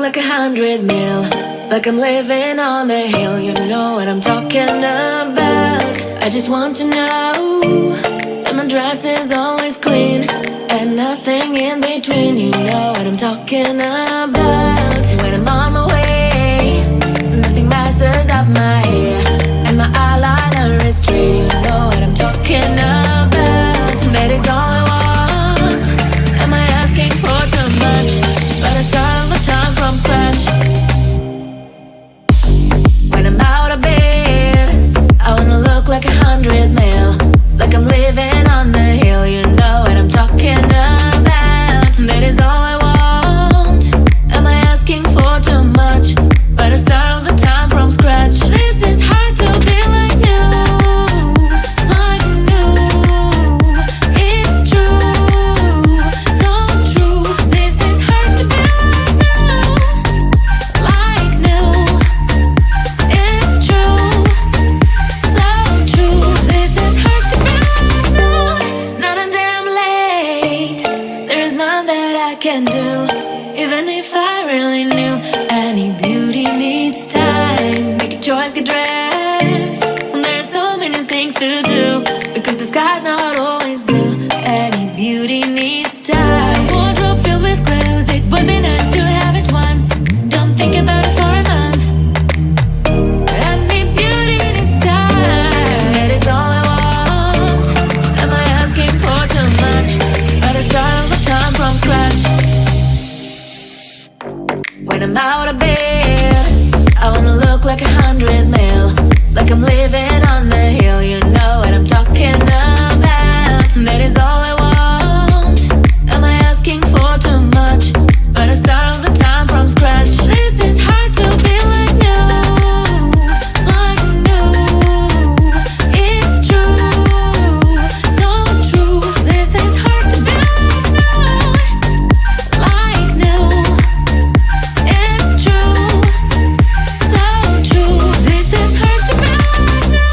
like 100 mil, like I'm living on the hill. You know what I'm talking about. I just want to know that my dress is always clean and nothing in between. You know what I'm talking about. When I'm on my way, nothing messes up my hair, and my eyeliner is straight. You know what I'm talking about. That is all I want. Am I asking for too much? But I start my time from scratch. When I'm out of bed, I wanna look like 100 mil, like I'm living on the hill. You know what I'm talking about. That is all I want. Am I asking for too much? But I start the time from scratch. This is hard to be like new, like new. It's true, so true. This is hard to be like new, it's true, so true. This is hard to be like new. Not a damn late. There is none that I can do, even if I really knew. Any beauty needs time. Make a choice, get dressed. And there's so many things to do, because the sky's not always blue. Any beauty needs time. Wardrobe filled with clothes, it would be nice to have it once. Don't think about it for a month. Any beauty needs time. That is all I want. Am I asking for too much? But I start all the time from scratch. When I'm out of bed, I wanna like 100 mil, like I'm living on the hill. You know what I'm talking about. That is all I want. Am I asking for too much? But I start all the time from scratch. This is hard to be like new, like new. It's true, so true. This is hard to be like new. It's true, so true. This is hard to be like new.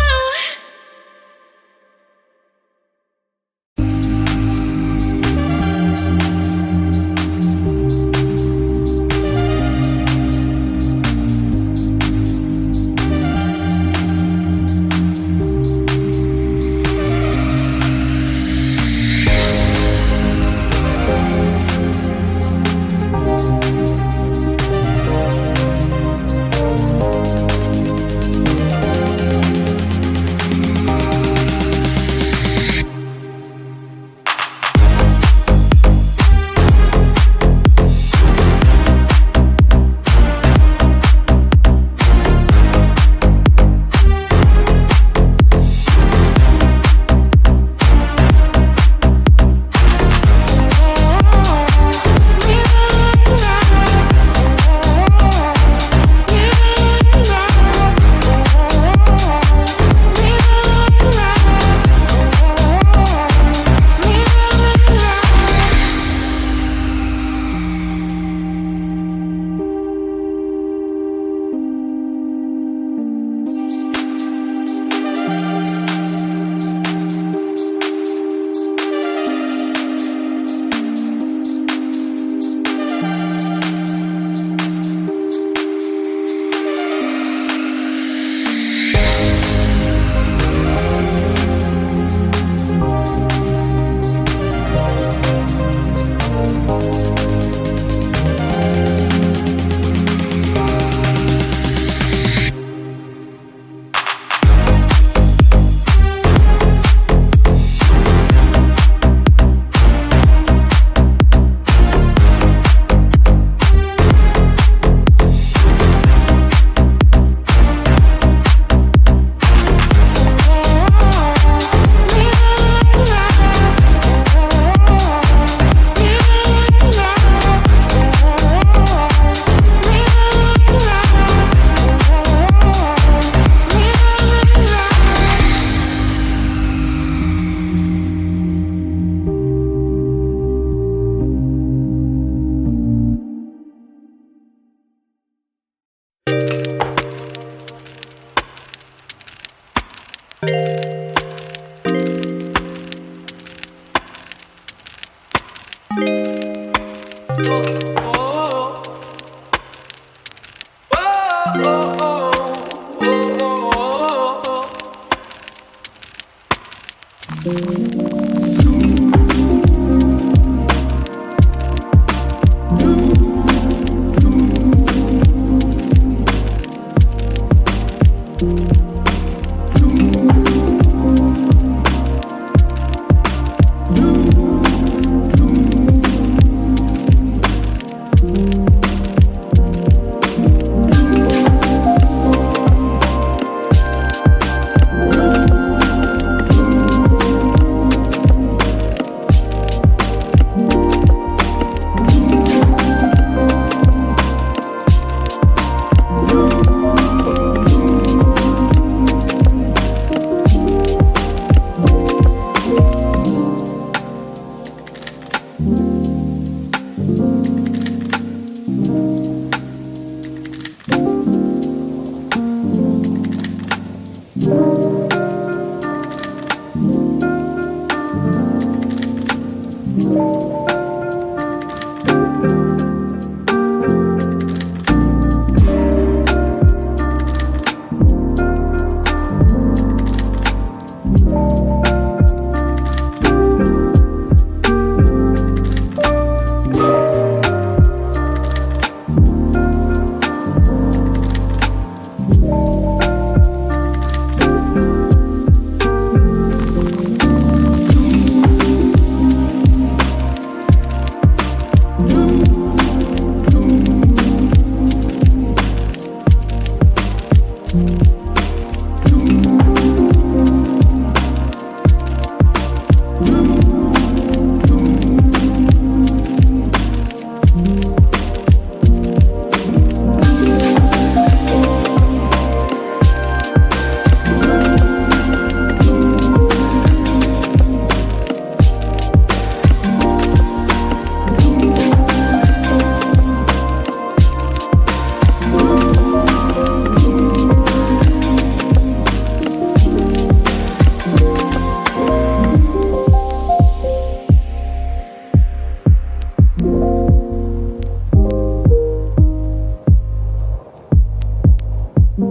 When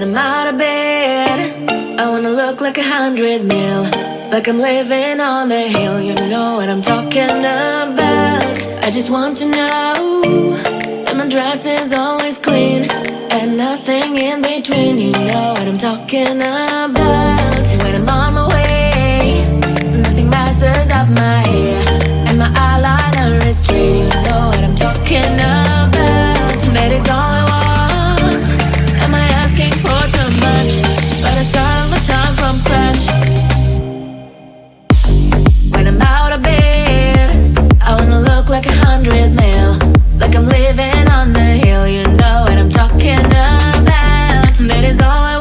I'm out of bed, I wanna look like 100 mil, like I'm living on the hill. You know what I'm talking about. I just want to know that my dress is always clean and nothing in between. You know what I'm talking about. When I'm on my way, nothing messes up my hair, and my eyeliner is straight. You know what I'm talking about. That is all I want. Am I asking for too much? But I start the time from scratch. When I'm out of bed, I wanna look like 100 mil, like I'm living on the hill. You know what I'm talking about. That is all I